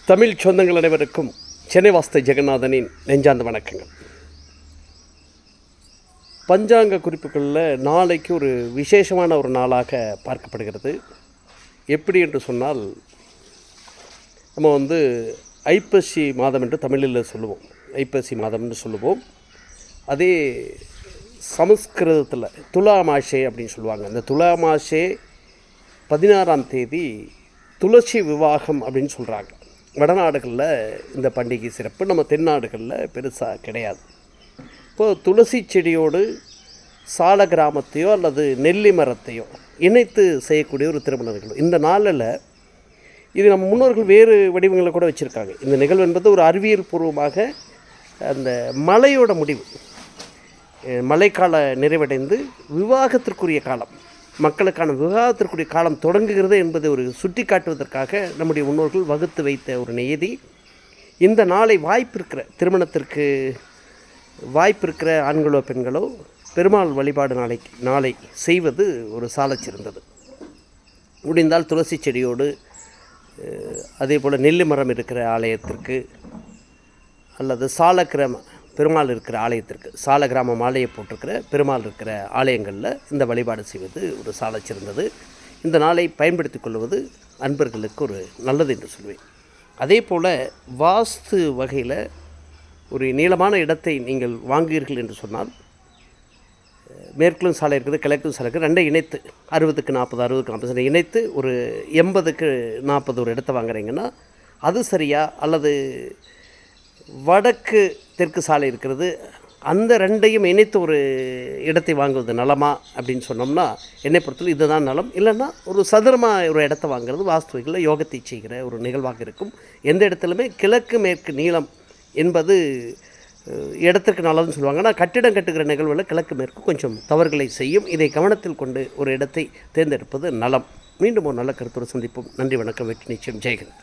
தமிழ் சொந்தங்கள் அனைவருக்கும் சென்னை வாஸ்து ஜெகநாதனின் நெஞ்சார்ந்த வணக்கங்கள். பஞ்சாங்க குறிப்புகளில் நாளைக்கு ஒரு விசேஷமான ஒரு நாளாக பார்க்கப்படுகிறது. எப்படி என்று சொன்னால், நம்ம ஐப்பசி மாதம் என்று தமிழில் சொல்லுவோம். ஐப்பசி மாதம் என்று சொல்லுவோம். அதே சமஸ்கிருதத்தில் துலாமாஷே அப்படின்னு சொல்லுவாங்க. அந்த துலாமாஷே 16ஆம் தேதி துளசி விவாகம் அப்படின்னு சொல்கிறாங்க. வடநாடுகளில் இந்த பண்டிகை சிறப்பு, நம்ம தென்னாடுகளில் பெருசாக கிடையாது. இப்போது துளசி செடியோடு சால கிராமத்தையோ அல்லது நெல்லி மரத்தையோ இணைத்து செய்யக்கூடிய ஒரு திருமண நிகழ்வு. இந்த நாளில் இது நம்ம முன்னோர்கள் வேறு வடிவங்களை கூட வச்சுருக்காங்க. இந்த நிகழ்வு என்பது ஒரு அறிவியல் பூர்வமாக அந்த மழையோட முடிவு, மழைக்கால நிறைவடைந்து விவாகத்திற்குரிய காலம், மக்களுக்கான விவாகத்திற்குரிய காலம் தொடங்குகிறது என்பதை ஒரு சுட்டி காட்டுவதற்காக நம்முடைய முன்னோர்கள் வகுத்து வைத்த ஒரு நியதி. இந்த நாளை வாய்ப்பிருக்கிற திருமணத்திற்கு வாய்ப்பிருக்கிற ஆண்களோ பெண்களோ பெருமாள் வழிபாடு நாளை செய்வது ஒரு சாலச்சிறந்தது. முடிந்தால் துளசி செடியோடு அதே போல் நெல்லி மரம் இருக்கிற ஆலயத்திற்கு அல்லது சாலக்கிராம பெருமாள் இருக்கிற ஆலயத்திற்கு, சால கிராமம் ஆலயம் போட்டிருக்கிற பெருமாள் இருக்கிற ஆலயங்களில் இந்த வழிபாடு செய்வது ஒரு சாலச்சிறந்தது. இந்த நாளை பயன்படுத்தி கொள்வது அன்பர்களுக்கு ஒரு நல்லது என்று சொல்வேன். அதே போல் வாஸ்து வகையில் ஒரு நீளமான இடத்தை நீங்கள் வாங்குவீர்கள் என்று சொன்னால், மேற்கும் சாலை இருக்குது, கிழக்கும் சாலை இருக்குது, ரெண்டை இணைத்து 60க்கு 40 60க்கு 40 இணைத்து ஒரு 80க்கு 40 ஒரு இடத்தை வாங்குறீங்கன்னா அது சரியா, அல்லது வடக்கு தெற்கு சாலை இருக்கிறது, அந்த ரெண்டையும் இணைத்து ஒரு இடத்தை வாங்குவது நலமா அப்படின்னு சொன்னோம்னா, என்னை பொறுத்தவரை இதுதான் நலம். இல்லைன்னா ஒரு சதுரமாக ஒரு இடத்த வாங்குறது வாஸ்துவைகளில் யோகத்தை செய்கிற ஒரு நிகழ்வாக இருக்கும். எந்த இடத்துலையுமே கிழக்கு மேற்கு நீளம் என்பது இடத்திற்கு நல்லதுன்னு சொல்லுவாங்க. ஆனால் கட்டிடம் கட்டுகிற நிகழ்வில் கிழக்கு மேற்கு கொஞ்சம் தவறுகளை செய்யும். இதை கவனத்தில் கொண்டு ஒரு இடத்தை தேர்ந்தெடுப்பது நலம். மீண்டும் ஒரு நல்ல கருத்துடன் சந்திப்போம். நன்றி, வணக்கம். வெற்றி நிச்சயம். ஜெயகன்.